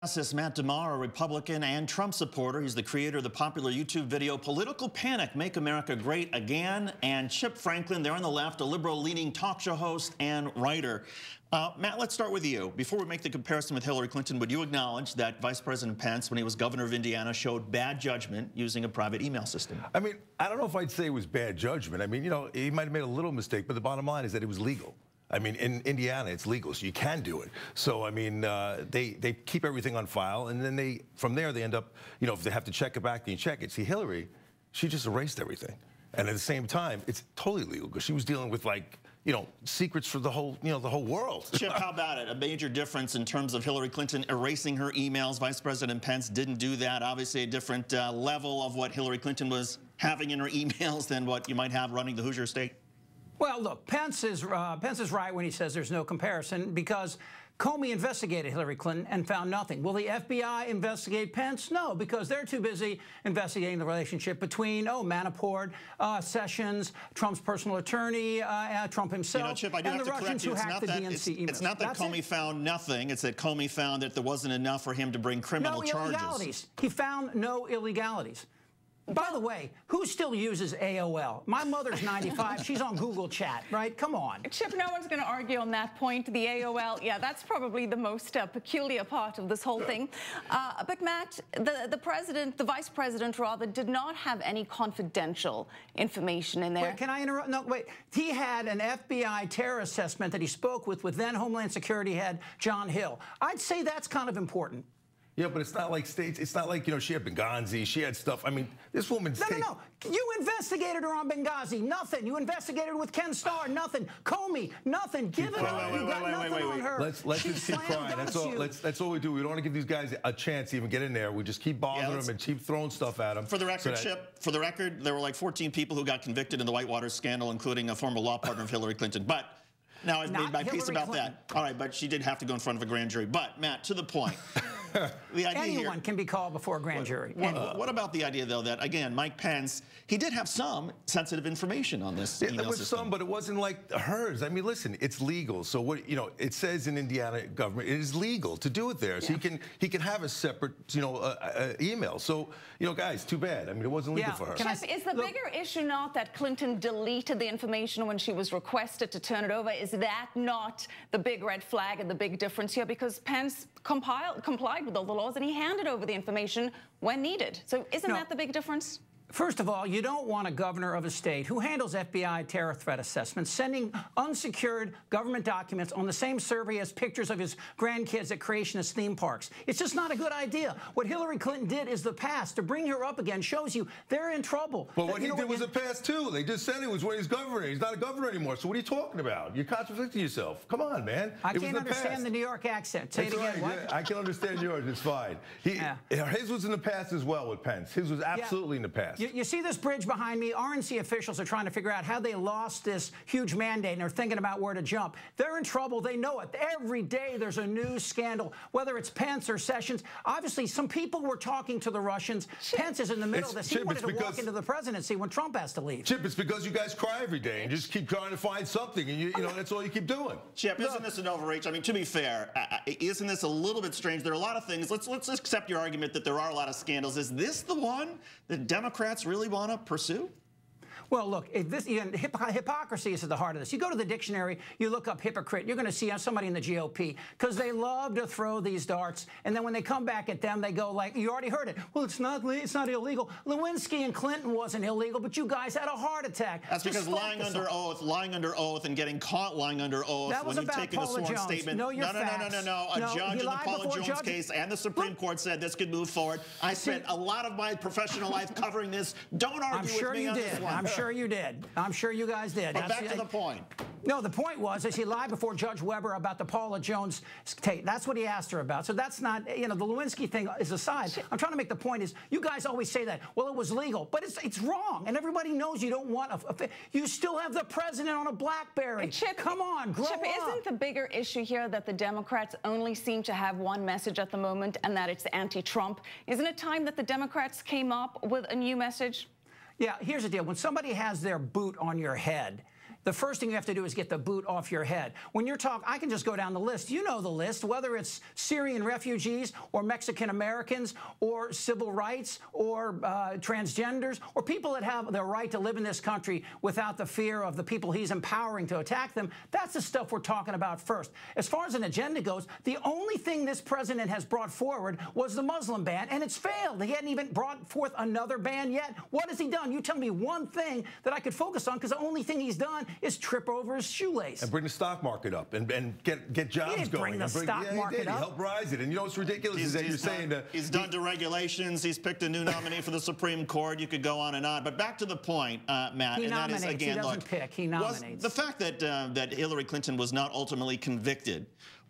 Justice Matt DeMar, a Republican and Trump supporter. He's the creator of the popular YouTube video Political Panic, Make America Great Again. And Chip Franklin, there on the left, a liberal-leaning talk show host and writer. Matt, let's start with you. Before we make the comparison with Hillary Clinton, would you acknowledge that Vice President Pence, when he was governor of Indiana, showed bad judgment using a private email system? I mean, I don't know if I'd say it was bad judgment. I mean, you know, he might have made a little mistake, but the bottom line is that it was legal. I mean, in Indiana, it's legal, so you can do it. So, I mean, they keep everything on file, and then from there, they end up, you know, if they have to check it back, then you check it. See, Hillary, she just erased everything. And at the same time, it's totally legal, because she was dealing with, like, you know, secrets for the whole, you know, the whole world. Chip, how about it? A major difference in terms of Hillary Clinton erasing her emails. Vice President Pence didn't do that. Obviously, a different level of what Hillary Clinton was having in her emails than what you might have running the Hoosier State. Well, look, Pence is right when he says there's no comparison, because Comey investigated Hillary Clinton and found nothing. Will the FBI investigate Pence? No, because they're too busy investigating the relationship between, Manafort, Sessions, Trump's personal attorney, Trump himself, you know, Chip, I do and have the to Russians who hacked the DNC emails. It's not that Comey found nothing. It's that Comey found that there wasn't enough for him to bring criminal charges. No illegalities. He found no illegalities. By the way, who still uses AOL? My mother's 95. She's on Google Chat, right? Come on. Chip, no one's going to argue on that point. The AOL, yeah, that's probably the most peculiar part of this whole thing. But Matt, the vice president, rather, did not have any confidential information in there. Wait, can I interrupt? No, wait. He had an FBI terror assessment that he spoke with then Homeland Security head John Hill. I'd say that's kind of important. Yeah, but it's not like states. It's not like, you know, she had Benghazi. She had stuff. I mean, this woman's. No. You investigated her on Benghazi. Nothing. You investigated with Ken Starr. Nothing. Comey. Nothing. Give it up. You got nothing on her. Let's just keep crying. That's all we do. We don't want to give these guys a chance to even get in there. We just keep bothering them and keep throwing stuff at them. For the record, Chip, for the record, there were like 14 people who got convicted in the Whitewater scandal, including a former law partner of Hillary Clinton. But now I've made my peace about that. All right, but she did have to go in front of a grand jury. But, Matt, to the point. Anyone can be called before a grand jury. What about the idea, though, that, again, Mike Pence, he did have some sensitive information on this email there was system. some, but it wasn't like hers. I mean, listen, it's legal. So what, you know, it says in Indiana government, it is legal to do it there. So he can have a separate, you know, email. So, you know, guys, too bad. I mean, it wasn't legal for her. Is the bigger issue not that Clinton deleted the information when she was requested to turn it over? Is that not the big red flag and the big difference here? Because Pence complied with all the laws and he handed over the information when needed. So isn't that the big difference? First of all, you don't want a governor of a state who handles FBI terror threat assessments sending unsecured government documents on the same server as pictures of his grandkids at creationist theme parks. It's just not a good idea. What Hillary Clinton did is the past. To bring her up again shows you they're in trouble. Well, what he did was the past, too. They just said it was when he's governor. He's not a governor anymore. So what are you talking about? You're contradicting yourself. Come on, man. I can't understand the New York accent. Say it again. Right. Yeah, I can understand yours. It's fine. His was in the past as well with Pence. His was absolutely in the past. You see this bridge behind me? RNC officials are trying to figure out how they lost this huge mandate, and they're thinking about where to jump. They're in trouble. They know it. Every day there's a new scandal, whether it's Pence or Sessions. Obviously, some people were talking to the Russians. Pence is in the middle of this. He wanted to walk into the presidency when Trump has to leave. Chip, it's because you guys cry every day and just keep trying to find something, and you know that's all you keep doing. Chip, isn't this an overreach? I mean, to be fair, isn't this a little bit strange? There are a lot of things. Let's accept your argument that there are a lot of scandals. Is this the one that Democrats really want to pursue? Well, look, hypocrisy is at the heart of this. You go to the dictionary, you look up hypocrite, you're going to see somebody in the GOP, because they love to throw these darts, and then when they come back at them, they go like, you already heard it. Well, it's not illegal. Lewinsky and Clinton wasn't illegal, but you guys had a heart attack. That's because lying under oath, and getting caught lying under oath when you've taken a sworn statement. No. A judge in the Paula Jones case and the Supreme Court said this could move forward. I spent a lot of my professional life covering this. Don't argue with me on this one. I'm sure you did. I'm sure you guys did. But back to the point. No, the point was, is he lied before Judge Weber about the Paula Jones tape. That's what he asked her about. So that's not, you know, the Lewinsky thing is aside. I'm trying to make the point is, you guys always say that, well, it was legal, but it's wrong. And everybody knows you don't want you still have the president on a BlackBerry. Chip, come on, grow up. Isn't the bigger issue here that the Democrats only seem to have one message at the moment, and that it's anti-Trump? Isn't it time that the Democrats came up with a new message? Yeah, here's the deal. When somebody has their boot on your head, the first thing you have to do is get the boot off your head. When you're talking, I can just go down the list. You know the list, whether it's Syrian refugees or Mexican Americans or civil rights or transgenders or people that have the right to live in this country without the fear of the people he's empowering to attack them. That's the stuff we're talking about first. As far as an agenda goes, the only thing this president has brought forward was the Muslim ban, and it's failed. He hadn't even brought forth another ban yet. What has he done? You tell me one thing that I could focus on, because the only thing he's done is trip over his shoelace. And bring the stock market up and get jobs he didn't going. Bring the stock market up. He helped rise it. And you know what's ridiculous is that you're saying that he's done deregulations. He's picked a new nominee for the Supreme Court. You could go on and on. But back to the point, Matt. He and nominates. That is, again, he doesn't pick. He nominates. The fact that that Hillary Clinton was not ultimately convicted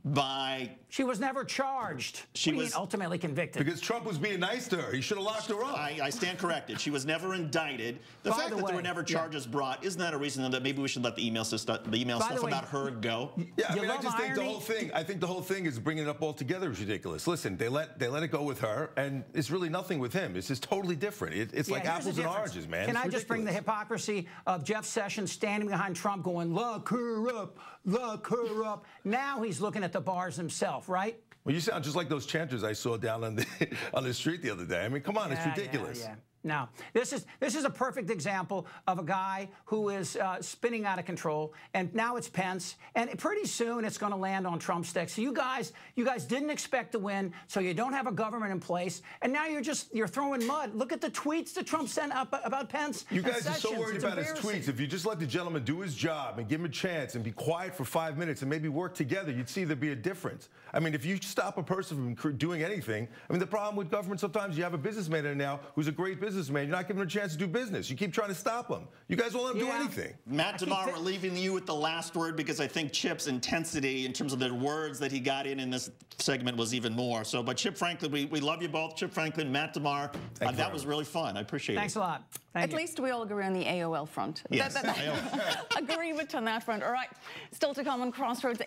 by... She was never charged. She was ultimately convicted. Because Trump was being nice to her. He should have locked her up. I stand corrected. She was never indicted. The fact that there were never charges brought, isn't that a reason that maybe we should let the email stuff about her go? Yeah, I mean, I just think the whole thing. I think the whole thing is bringing it up all together is ridiculous. Listen, they let it go with her, and it's really nothing with him. It's just totally different. It's like apples and oranges, man. Can I just bring the hypocrisy of Jeff Sessions standing behind Trump, going, "Lock her up, lock her up." Now he's looking at the bars himself, right? Well, you sound just like those chanters I saw down on the street the other day. I mean, come on, it's ridiculous. Yeah. No, this is a perfect example of a guy who is spinning out of control, and now it's Pence, and pretty soon it's going to land on Trump's deck. So you guys didn't expect to win, so you don't have a government in place, and now you're throwing mud. Look at the tweets that Trump sent up about Pence. You guys are so worried about his tweets. If you just let the gentleman do his job and give him a chance and be quiet for 5 minutes and maybe work together, you'd see there'd be a difference. I mean, if you stop a person from doing anything, I mean, the problem with government sometimes you have a businessman in now who's a great businessman. You're not giving him a chance to do business. You keep trying to stop him. You guys won't let him do anything. Matt DeMar, we're leaving you with the last word, because I think Chip's intensity in terms of the words that he got in this segment was even more. So, but Chip Franklin, we love you both. Chip Franklin, Matt DeMar. That was really fun. I appreciate it. Thanks a lot. At least we all agree on the AOL front. Yes. Agreement on that front. All right. Still to come on Crossroads,